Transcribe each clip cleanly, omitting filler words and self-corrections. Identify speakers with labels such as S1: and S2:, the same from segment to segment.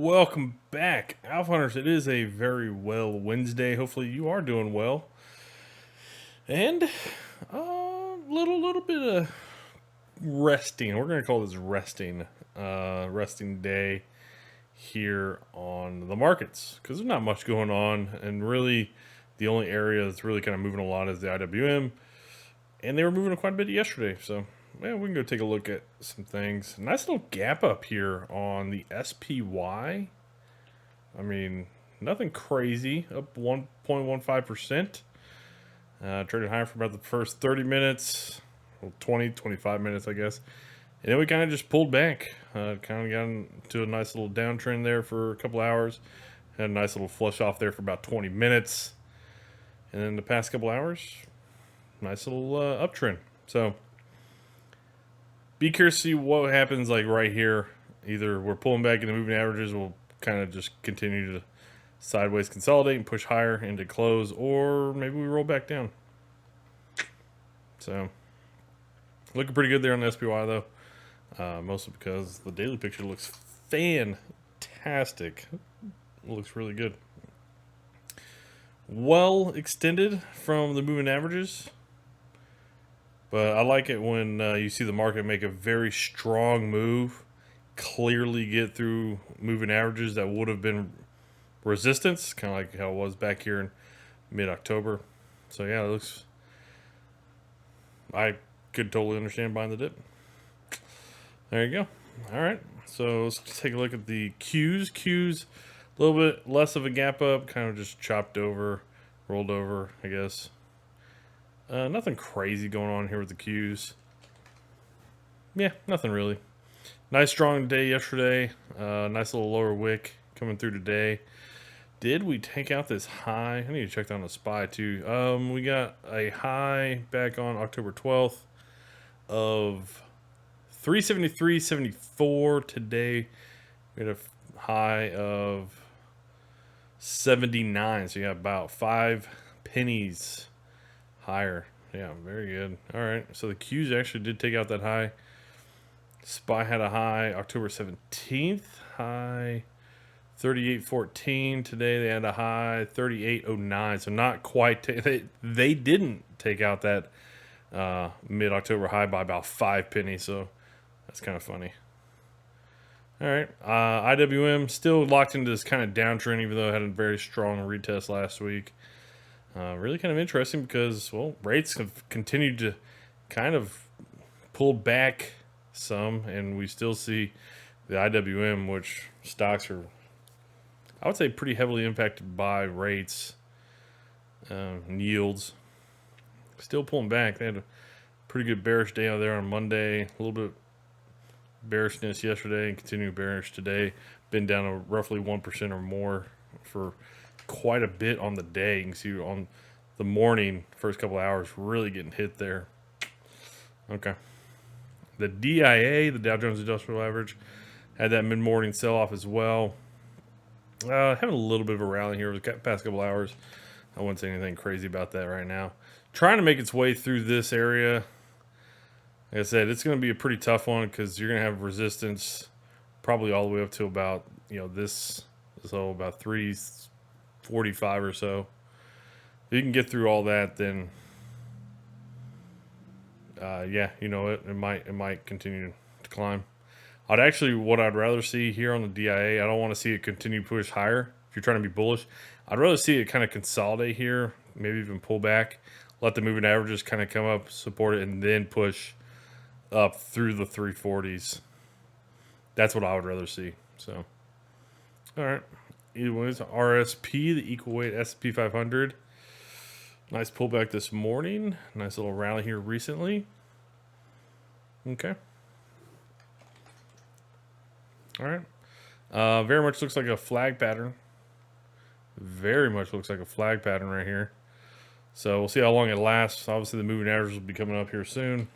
S1: Welcome back, Alpha Hunters. It is a very well Wednesday. Hopefully, you are doing well, and little bit of resting. We're gonna call this resting day here on the markets because there's not much going on, and really, the only area that's really kind of moving a lot is the IWM, and they were moving quite a bit yesterday. So yeah, we can go take a look at some things. Nice little gap up here on the SPY. I mean, nothing crazy, up 1.15%. Traded higher for about the first 30 minutes, well, 25 minutes, I guess. And then we kind of just pulled back. Kind of got into a nice little downtrend there for a couple hours. Had a nice little flush off there for about 20 minutes. And then the past couple hours, nice little uptrend. So be curious to see what happens like right here. Either we're pulling back into moving averages, we'll kind of just continue to sideways consolidate and push higher into close, or maybe we roll back down. So looking pretty good there on the SPY though, mostly because the daily picture looks fantastic. It looks really good. Well extended from the moving averages, but I like it when you see the market make a very strong move, clearly get through moving averages that would have been resistance, kind of like how it was back here in mid-October. So yeah, it looks, I could totally understand buying the dip. There you go. All right, so let's take a look at the Qs. Qs, a little bit less of a gap up, kind of just chopped over, rolled over, I guess. Nothing crazy going on here with the Qs. Yeah, nothing really. Nice strong day yesterday. Nice little lower wick coming through today. Did we take out this high? I need to check that on the SPY too. We got a high back on October 12th of 373.74. Today we had a high of 79. So you got about 5 pennies higher. Yeah, very good. All right. So the Qs actually did take out that high. SPY had a high October 17th, high 38.14. Today they had a high 38.09. So not quite. They didn't take out that mid-October high by about 5 pennies. So that's kind of funny. All right. IWM still locked into this kind of downtrend, even though it had a very strong retest last week. Really kind of interesting because, well, rates have continued to kind of pull back some, and we still see the IWM, which stocks are, I would say, pretty heavily impacted by rates and yields. Still pulling back. They had a pretty good bearish day out there on Monday. A little bit bearishness yesterday and continuing bearish today. Been down to roughly 1% or more for quite a bit on the day. You can see on the morning, first couple of hours, really getting hit there. Okay. The DIA, the Dow Jones Industrial Average, had that mid-morning sell-off as well. Having a little bit of a rally here over the past couple hours. I wouldn't say anything crazy about that right now. Trying to make its way through this area. Like I said, it's going to be a pretty tough one because you're going to have resistance probably all the way up to about, so about 345 or so. If you can get through all that, then it might continue to climb. What I'd rather see here on the DIA, I don't want to see it continue to push higher. If you're trying to be bullish, I'd rather see it kind of consolidate here, maybe even pull back, let the moving averages kind of come up, support it, and then push up through the 340s. That's what I would rather see. So, all right. Anyways, RSP, the equal weight S&P 500. Nice pullback this morning. Nice little rally here recently. Okay. All right. Very much looks like a flag pattern. Very much looks like a flag pattern right here. So we'll see how long it lasts. Obviously, the moving averages will be coming up here soon.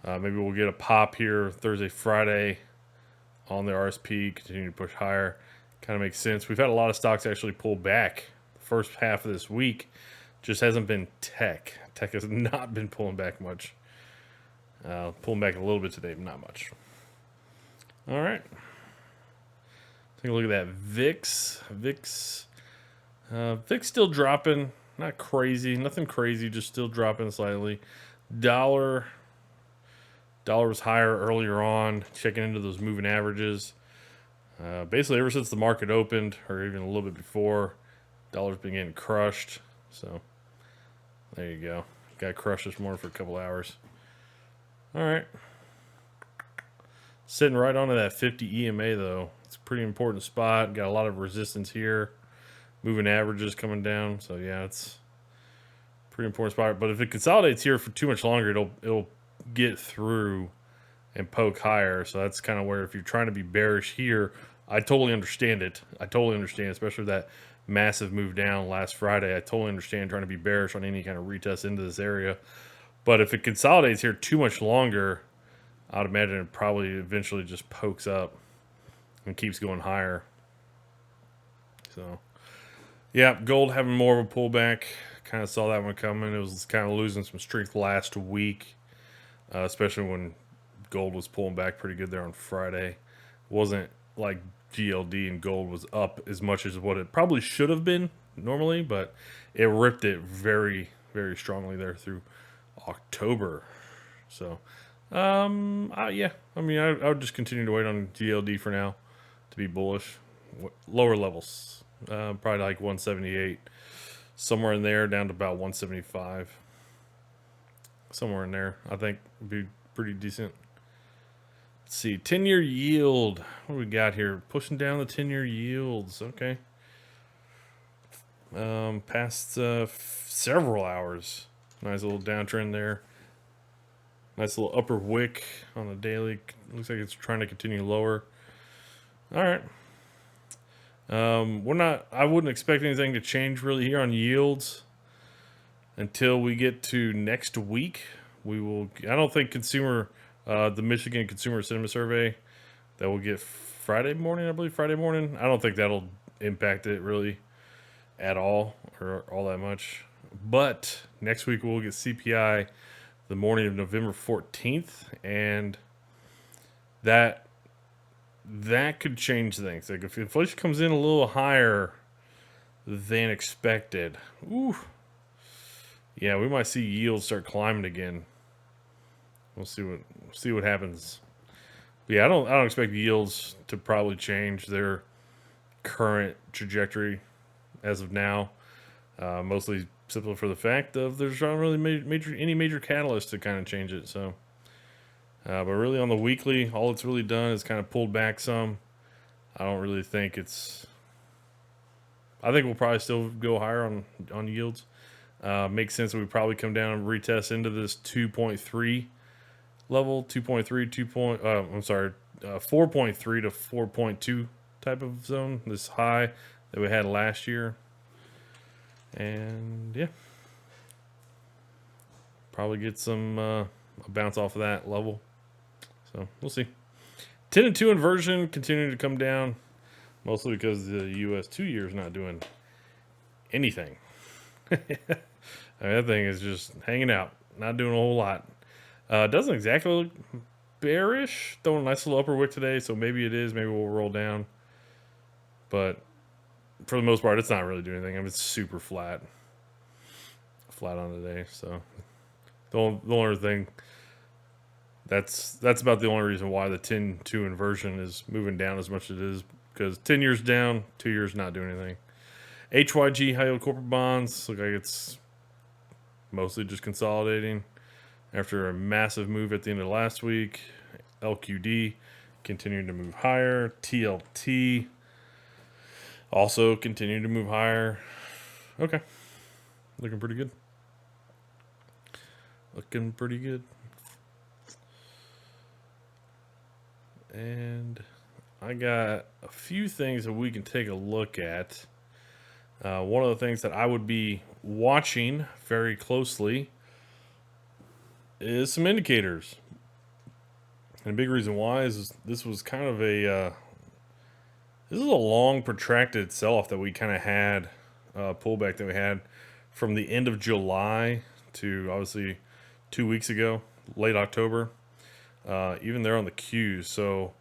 S1: Maybe we'll get a pop here Thursday, Friday on the RSP, continue to push higher. Kind of makes sense. We've had a lot of stocks actually pull back the first half of this week. Just hasn't been tech. Tech has not been pulling back much. Pulling back a little bit today, but not much. All right. Take a look at that VIX. VIX still dropping. Not crazy. Nothing crazy. Just still dropping slightly. Dollar was higher earlier on. Checking into those moving averages. Basically, ever since the market opened, or even a little bit before, dollar's been getting crushed. So there you go. Got crushed this morning for a couple hours. All right. Sitting right onto that 50 EMA, though. It's a pretty important spot. Got a lot of resistance here. Moving averages coming down. So, yeah, it's a pretty important spot. But if it consolidates here for too much longer, it'll get through and poke higher. So that's kind of where, if you're trying to be bearish here, I totally understand it. I totally understand, especially that massive move down last Friday. I totally understand trying to be bearish on any kind of retest into this area. But if it consolidates here too much longer, I'd imagine it probably eventually just pokes up and keeps going higher. So, yeah, gold having more of a pullback. Kind of saw that one coming. It was kind of losing some strength last week, especially when gold was pulling back pretty good there on Friday. It wasn't like GLD and gold was up as much as what it probably should have been normally, but it ripped it very, very strongly there through October. So, yeah, I mean, I would just continue to wait on GLD for now to be bullish. Lower levels, probably like 178, somewhere in there, down to about 175. Somewhere in there, I think would be pretty decent. Let's see, 10-year yield. What do we got here? Pushing down the 10-year yields. Okay. Past several hours. Nice little downtrend there. Nice little upper wick on the daily. Looks like it's trying to continue lower. All right. I wouldn't expect anything to change really here on yields until we get to next week. I don't think the Michigan Consumer Sentiment Survey that we'll get Friday morning, I believe Friday morning. I don't think that'll impact it really at all or all that much. But next week we'll get CPI the morning of November 14th, and that could change things. Like if inflation comes in a little higher than expected, yeah, we might see yields start climbing again. We'll see what happens. But yeah, I don't expect yields to probably change their current trajectory as of now. Mostly simply for the fact of there's not really any major catalyst to kind of change it. So, but really on the weekly, all it's really done is kind of pulled back some. I don't really think I think we'll probably still go higher on yields. Makes sense that we probably come down and retest into this 2.3 level, 4.3 to 4.2 type of zone, this high that we had last year. And yeah, probably get some a bounce off of that level. So we'll see. 10 and 2 inversion continuing to come down, mostly because the US 2 year is not doing anything. That thing is just hanging out, not doing a whole lot. Doesn't exactly look bearish. Throwing a nice little upper wick today, so maybe it is. Maybe we'll roll down. But for the most part, it's not really doing anything. I mean, it's super flat on the day. So the only thing that's about the only reason why the 10-2 inversion is moving down as much as it is, because 10 years down, 2 years not doing anything. HYG high yield corporate bonds look like it's mostly just consolidating after a massive move at the end of last week. LQD continuing to move higher. TLT also continuing to move higher. Okay. Looking pretty good. Looking pretty good. And I got a few things that we can take a look at. One of the things that I would be watching very closely is some indicators. And a big reason why is this was kind of this is a long protracted sell-off that we kind of had, pullback that we had from the end of July to obviously 2 weeks ago, late October, even there on the Qs. So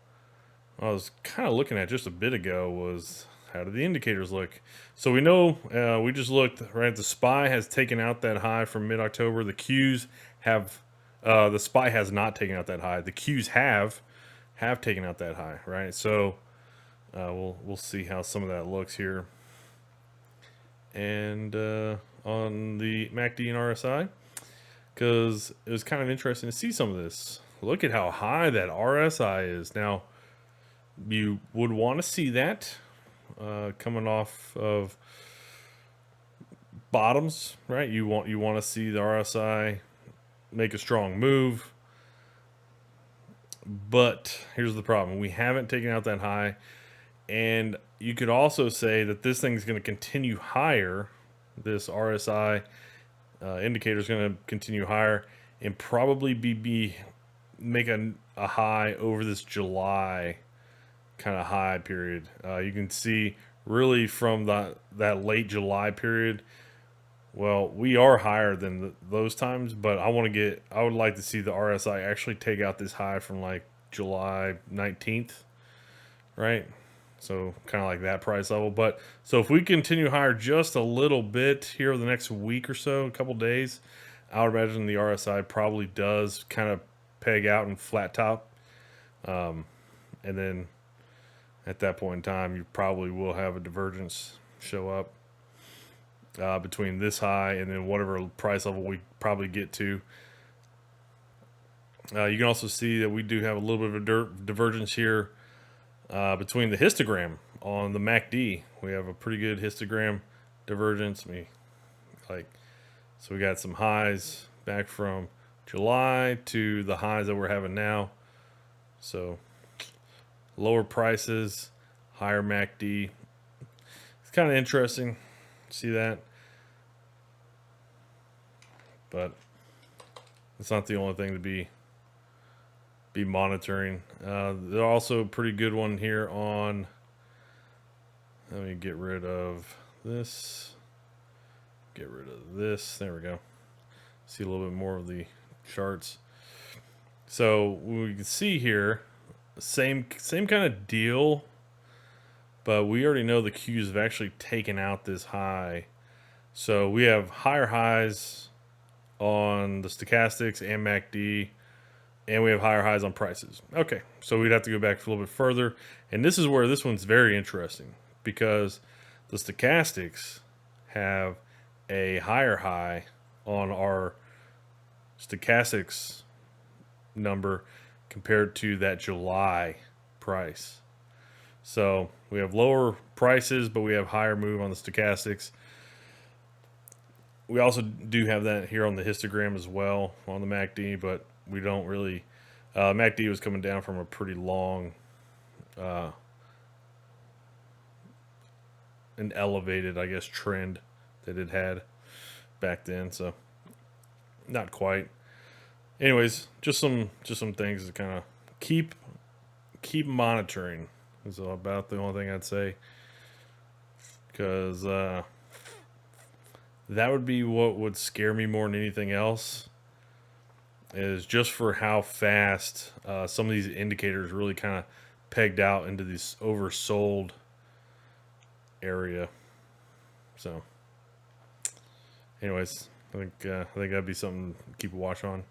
S1: I was kind of looking at just a bit ago was how did the indicators look? So we know we just looked right. The SPY has taken out that high from mid-October. The Qs have the SPY has not taken out that high. The Qs have taken out that high, right? So we'll see how some of that looks here. And on the MACD and RSI, because it was kind of interesting to see some of this. Look at how high that RSI is now. You would want to see that coming off of bottoms, right? You want to see the RSI make a strong move, but here's the problem: we haven't taken out that high, and you could also say that this thing's going to continue higher. This RSI indicator is going to continue higher and probably make a high over this July kind of high period. You can see really from that late July period. Well, we are higher than those times, but I would like to see the RSI actually take out this high from like July 19th, right? So kind of like that price level. But so if we continue higher just a little bit here over the next week or so, a couple days, I would imagine the RSI probably does kind of peg out and flat top. And then at that point in time, you probably will have a divergence show up between this high and then whatever price level we probably get to. You can also see that we do have a little bit of a divergence here between the histogram on the MACD. We have a pretty good histogram divergence. So we got some highs back from July to the highs that we're having now. So lower prices, higher MACD. It's kind of interesting. See that? But it's not the only thing to be monitoring. There's also a pretty good one here on. Let me get rid of this. Get rid of this. There we go. See a little bit more of the charts. So we can see here, same kind of deal, but we already know the Qs have actually taken out this high. So we have higher highs on the stochastics and MACD, and we have higher highs on prices. Okay, so we'd have to go back a little bit further, and this is where this one's very interesting because the stochastics have a higher high on our stochastics number compared to that July price. So we have lower prices, but we have higher move on the stochastics. We also do have that here on the histogram as well on the MACD, but we don't really. MACD was coming down from a pretty long an elevated, I guess, trend that it had back then. So not quite. Anyways, just some things to kind of keep monitoring is about the only thing I'd say, because that would be what would scare me more than anything else, is just for how fast some of these indicators really kind of pegged out into this oversold area. So anyways, I think that'd be something to keep a watch on.